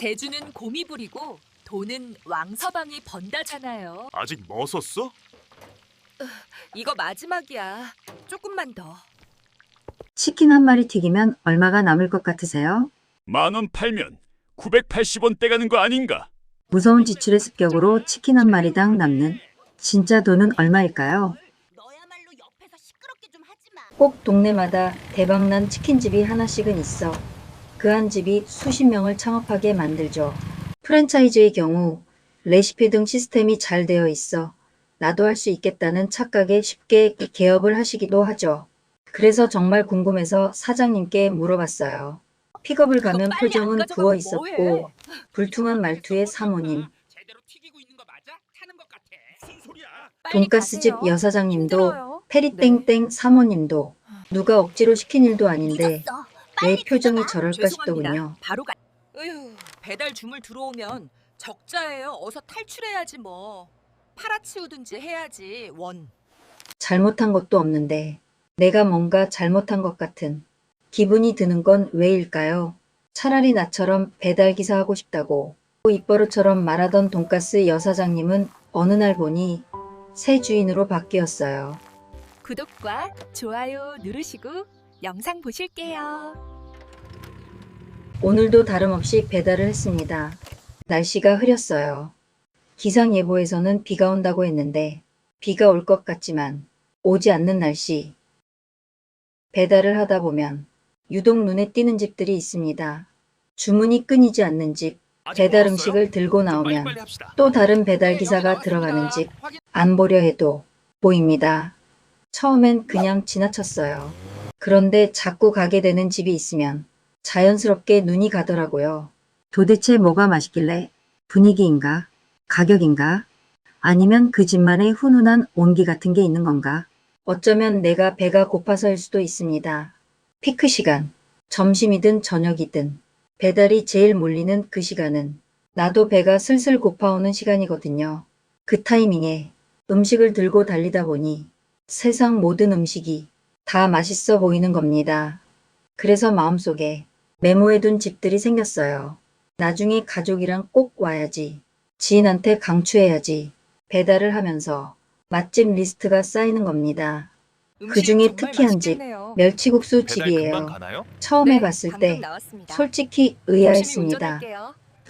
재주는 곰이 부리고 돈은 왕서방이 번다잖아요. 아직 멋었어? 이거 마지막이야. 조금만 더. 치킨 한 마리 튀기면 얼마가 남을 것 같으세요? 10,000원 팔면 980원 떼가는 거 아닌가? 무서운 지출의 습격으로 치킨 한 마리당 남는 진짜 돈은 얼마일까요? 너야말로 옆에서 시끄럽게 좀 하지 마. 꼭 동네마다 대박난 치킨집이 하나씩은 있어. 그 한 집이 수십 명을 창업하게 만들죠. 프랜차이즈의 경우 레시피 등 시스템이 잘 되어 있어 나도 할 수 있겠다는 착각에 쉽게 개업을 하시기도 하죠. 그래서 정말 궁금해서 사장님께 물어봤어요. 픽업을 가면 빨리 안 표정은 가져가면 부어 있었고 뭐해? 불퉁한 말투의 사모님, 제대로 튀기고 있는 거 맞아? 타는 것 같아. 무슨 소리야? 빨리 돈가스집 가세요. 여사장님도 힘들어요. 페리땡땡 사모님도 누가 억지로 시킨 일도 아닌데 늦었어. 왜 빨리 표정이 뜯어놔. 저럴까 죄송합니다. 싶더군요. 바로 가. 으휴, 배달 주문 들어오면 적자예요. 어서 탈출해야지 뭐. 팔아치우든지 해야지. 원. 잘못한 것도 없는데 내가 뭔가 잘못한 것 같은 기분이 드는 건 왜일까요? 차라리 나처럼 배달기사 하고 싶다고 입버릇처럼 말하던 돈가스 여사장님은 어느 날 보니 새 주인으로 바뀌었어요. 구독과 좋아요 누르시고 영상 보실게요. 오늘도 다름없이 배달을 했습니다. 날씨가 흐렸어요. 기상예보에서는 비가 온다고 했는데 비가 올 것 같지만 오지 않는 날씨. 배달을 하다 보면 유독 눈에 띄는 집들이 있습니다. 주문이 끊이지 않는 집, 배달 음식을 들고 나오면 또 다른 배달 기사가 들어가는 집, 안 보려 해도 보입니다. 처음엔 그냥 지나쳤어요. 그런데 자꾸 가게 되는 집이 있으면 자연스럽게 눈이 가더라고요. 도대체 뭐가 맛있길래 분위기인가? 가격인가? 아니면 그 집만의 훈훈한 온기 같은 게 있는 건가? 어쩌면 내가 배가 고파서일 수도 있습니다. 피크 시간, 점심이든 저녁이든 배달이 제일 몰리는 그 시간은 나도 배가 슬슬 고파오는 시간이거든요. 그 타이밍에 음식을 들고 달리다 보니 세상 모든 음식이 다 맛있어 보이는 겁니다. 그래서 마음속에 메모해둔 집들이 생겼어요. 나중에 가족이랑 꼭 와야지. 지인한테 강추해야지. 배달을 하면서 맛집 리스트가 쌓이는 겁니다. 그 중에 특이한 집, 멸치국수 배달 금방 집이에요. 가나요? 처음에 봤을 때 솔직히 의아했습니다.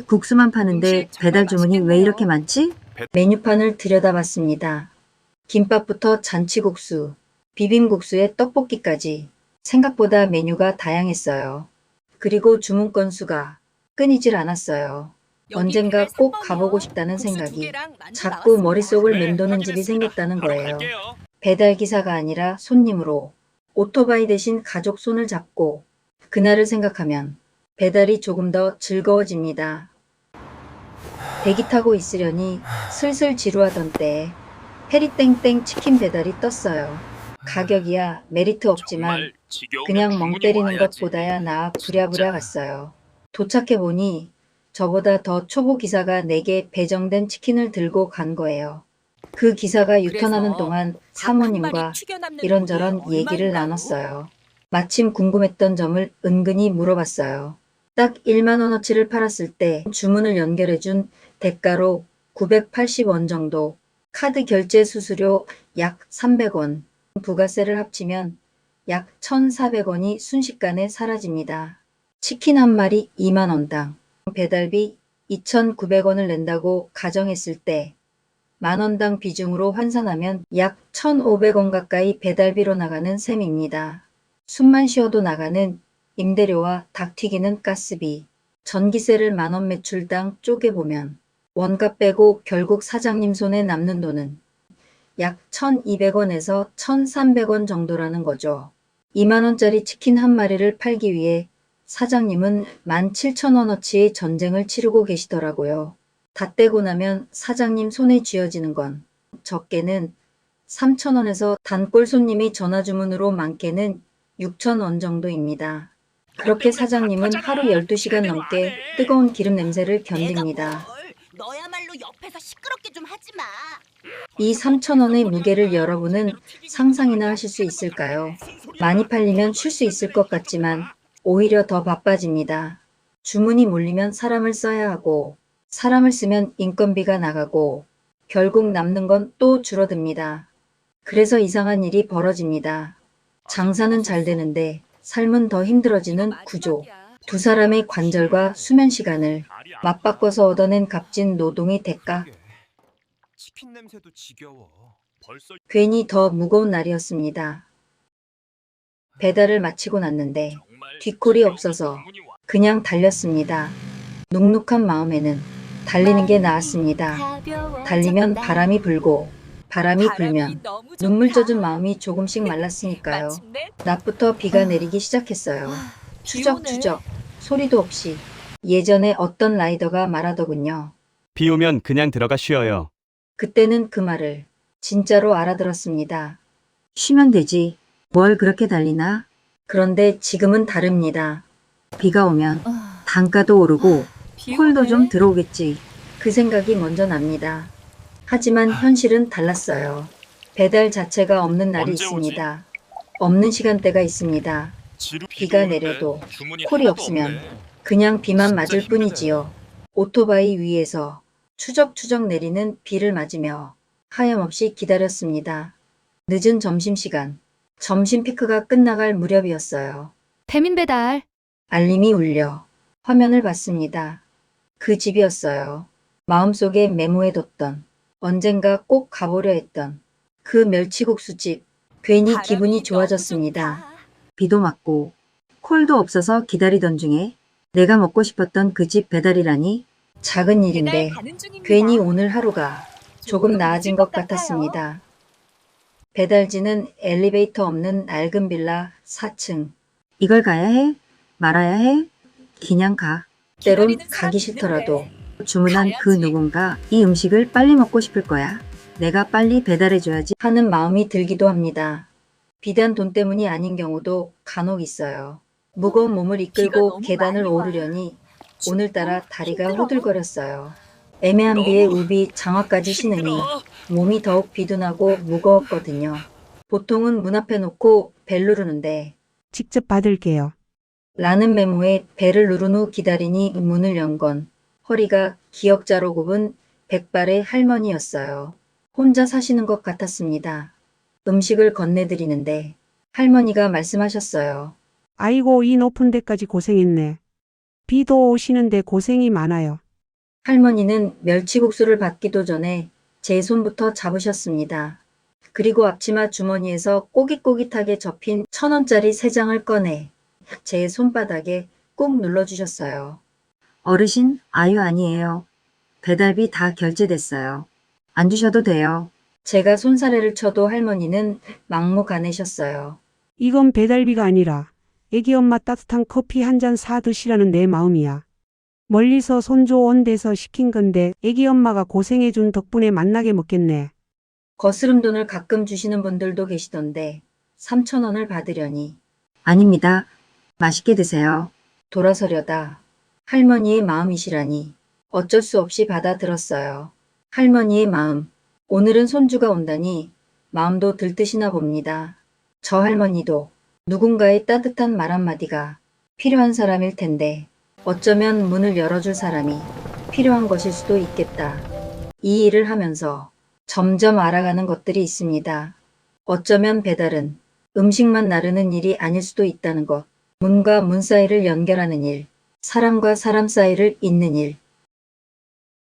국수만 파는데 배달 주문이 왜 이렇게 많지? 메뉴판을 들여다봤습니다. 김밥부터 잔치국수, 비빔국수에 떡볶이까지 생각보다 메뉴가 다양했어요. 그리고 주문 건수가 끊이질 않았어요. 언젠가 꼭 가보고 싶다는 생각이 자꾸 머릿속을 맴도는 집이 생겼다는 바로 거예요. 갈게요. 배달기사가 아니라 손님으로 오토바이 대신 가족 손을 잡고 그날을 생각하면 배달이 조금 더 즐거워집니다. 대기 타고 있으려니 슬슬 지루하던 때에 페리땡땡 치킨 배달이 떴어요. 가격이야 메리트 없지만 정말 지겨우면 그냥 멍 주문이 때리는 와야지. 것보다야 나아 부랴부랴 갔어요. 도착해보니 저보다 더 초보 기사가 내게 배정된 치킨을 들고 간 거예요. 그 기사가 유턴하는 동안 사모님과 이런저런 얘기를 나눴어요. 마침 궁금했던 점을 은근히 물어봤어요. 딱 1만 원어치를 팔았을 때 주문을 연결해준 대가로 980원 정도, 카드 결제 수수료 약 300원, 부가세를 합치면 약 1,400원이 순식간에 사라집니다. 치킨 한 마리 2만 원당, 배달비 2,900원을 낸다고 가정했을 때 만원당 비중으로 환산하면 약 1,500원 가까이 배달비로 나가는 셈입니다. 숨만 쉬어도 나가는 임대료와 닭 튀기는 가스비, 전기세를 만원 매출당 쪼개보면 원가 빼고 결국 사장님 손에 남는 돈은 약 1,200원에서 1,300원 정도라는 거죠. 2만원짜리 치킨 한 마리를 팔기 위해 사장님은 17,000원어치의 전쟁을 치르고 계시더라고요. 다 떼고 나면 사장님 손에 쥐어지는 건 적게는 3,000원에서 단골 손님이 전화 주문으로 많게는 6,000원 정도입니다. 그렇게 사장님은 하루 12시간 넘게 뜨거운 기름 냄새를 견딥니다. 너야말로 옆에서 시끄럽게 좀 하지 마. 이 3,000원의 무게를 여러분은 상상이나 하실 수 있을까요? 많이 팔리면 쉴 수 있을 것 같지만 오히려 더 바빠집니다. 주문이 몰리면 사람을 써야 하고 사람을 쓰면 인건비가 나가고 결국 남는 건 또 줄어듭니다. 그래서 이상한 일이 벌어집니다. 장사는 잘 되는데 삶은 더 힘들어지는 구조. 두 사람의 관절과 수면 시간을 맞바꿔서 얻어낸 값진 노동의 대가. 치킨 냄새도 지겨워. 벌써 괜히 더 무거운 날이었습니다. 배달을 마치고 났는데 정말 뒷골이 없어서 주문이 와- 그냥 달렸습니다. 눅눅한 마음에는 달리는 게 나았습니다. 달리면 바람이 불고 바람이 불면 너무 눈물 좋다. 젖은 마음이 조금씩 말랐으니까요. 마침내 낮부터 비가 내리기 시작했어요. 추적추적 소리도 없이 예전에 어떤 라이더가 말하더군요. 비 오면 그냥 들어가 쉬어요. 그때는 그 말을 진짜로 알아들었습니다. 쉬면 되지. 뭘 그렇게 달리나? 그런데 지금은 다릅니다. 비가 오면 단가도 오르고 비 콜도 오네. 좀 들어오겠지. 그 생각이 먼저 납니다. 하지만 현실은 달랐어요. 배달 자체가 없는 날이 언제 오지? 있습니다. 없는 시간대가 있습니다. 지루 비가 오는데 내려도 주문이 콜이 하나도 없으면 없네. 그냥 비만 진짜 맞을 힘드네. 뿐이지요. 오토바이 위에서 추적추적 내리는 비를 맞으며 하염없이 기다렸습니다. 늦은 점심시간. 점심 피크가 끝나갈 무렵이었어요. 배민 배달. 알림이 울려 화면을 봤습니다. 그 집이었어요. 마음속에 메모해뒀던 언젠가 꼭 가보려 했던 그 멸치국수집. 괜히 바람이 기분이 너무 좋아졌습니다. 좋다. 비도 맞고 콜도 없어서 기다리던 중에 내가 먹고 싶었던 그 집 배달이라니 작은 일인데 배달 가는 중입니다. 괜히 오늘 하루가 조금 조금 나아진 늦을 것 것 같아요. 같았습니다. 배달지는 엘리베이터 없는 낡은 빌라 4층. 이걸 가야 해? 말아야 해? 그냥 가. 때론 기다리는 사람 가기 싫더라도 있는데 주문한 그 가야지. 누군가 이 음식을 빨리 먹고 싶을 거야. 내가 빨리 배달해줘야지 하는 마음이 들기도 합니다. 비단 돈 때문이 아닌 경우도 간혹 있어요. 무거운 몸을 비가 이끌고 너무 계단을 많이 와. 오르려니 오늘따라 다리가 힘들어. 후들거렸어요. 애매한 비에 너무 우비 장화까지 신으니 힘들어. 몸이 더욱 비둔하고 무거웠거든요. 보통은 문 앞에 놓고 벨 누르는데 직접 받을게요. 라는 메모에 벨을 누른 후 기다리니 문을 연 건 허리가 기역자로 굽은 백발의 할머니였어요. 혼자 사시는 것 같았습니다. 음식을 건네드리는데 할머니가 말씀하셨어요. 아이고, 이 높은 데까지 고생했네. 비도 오시는데 고생이 많아요. 할머니는 멸치국수를 받기도 전에 제 손부터 잡으셨습니다. 그리고 앞치마 주머니에서 꼬깃꼬깃하게 접힌 1,000원짜리 3장을 꺼내 제 손바닥에 꾹 눌러주셨어요. 어르신, 아유 아니에요. 배달비 다 결제됐어요. 안 주셔도 돼요. 제가 손사래를 쳐도 할머니는 막무가내셨어요. 이건 배달비가 아니라 애기 엄마 따뜻한 커피 한 잔 사 드시라는 내 마음이야. 멀리서 손주 온 데서 시킨 건데 애기 엄마가 고생해준 덕분에 맛나게 먹겠네. 거스름 돈을 가끔 주시는 분들도 계시던데 3,000원을 받으려니 아닙니다. 맛있게 드세요. 돌아서려다 할머니의 마음이시라니 어쩔 수 없이 받아들었어요. 할머니의 마음. 오늘은 손주가 온다니 마음도 들뜨시나 봅니다. 저 할머니도 누군가의 따뜻한 말 한마디가 필요한 사람일 텐데 어쩌면 문을 열어줄 사람이 필요한 것일 수도 있겠다. 이 일을 하면서 점점 알아가는 것들이 있습니다. 어쩌면 배달은 음식만 나르는 일이 아닐 수도 있다는 것. 문과 문 사이를 연결하는 일. 사람과 사람 사이를 잇는 일.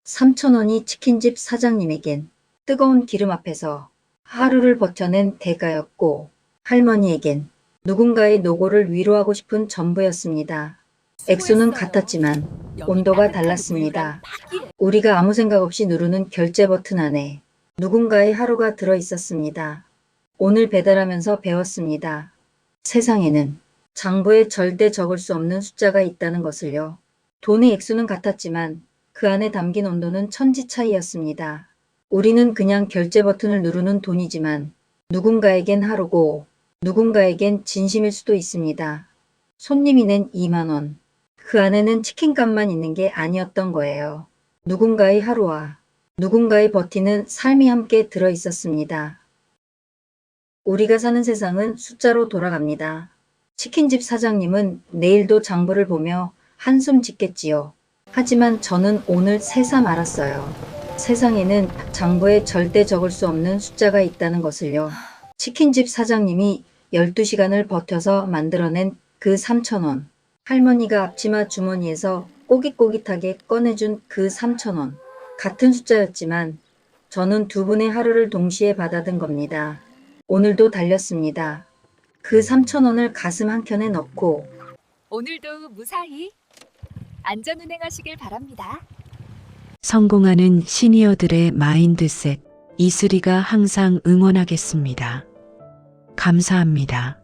3,000원이 치킨집 사장님에겐 뜨거운 기름 앞에서 하루를 버텨낸 대가였고 할머니에겐 누군가의 노고를 위로하고 싶은 전부였습니다. 액수는 수고했어요. 같았지만 여기 온도가 따뜻하고 달랐습니다. 물이랑 팍이에요. 우리가 아무 생각 없이 누르는 결제 버튼 안에 누군가의 하루가 들어 있었습니다. 오늘 배달하면서 배웠습니다. 세상에는 장부에 절대 적을 수 없는 숫자가 있다는 것을요. 돈의 액수는 같았지만 그 안에 담긴 온도는 천지 차이였습니다. 우리는 그냥 결제 버튼을 누르는 돈이지만 누군가에겐 하루고 누군가에겐 진심일 수도 있습니다. 손님이 낸 2만 원. 그 안에는 치킨값만 있는 게 아니었던 거예요. 누군가의 하루와 누군가의 버티는 삶이 함께 들어 있었습니다. 우리가 사는 세상은 숫자로 돌아갑니다. 치킨집 사장님은 내일도 장부를 보며 한숨 짓겠지요. 하지만 저는 오늘 새삼 알았어요. 세상에는 장부에 절대 적을 수 없는 숫자가 있다는 것을요. 치킨집 사장님이 12시간을 버텨서 만들어낸 그 3,000원. 할머니가 앞치마 주머니에서 꼬깃꼬깃하게 꺼내준 그 3,000원. 같은 숫자였지만 저는 두 분의 하루를 동시에 받아든 겁니다. 오늘도 달렸습니다. 그 3,000원을 가슴 한켠에 넣고 오늘도 무사히 안전운행하시길 바랍니다. 성공하는 시니어들의 마인드셋, 이슬이가 항상 응원하겠습니다. 감사합니다.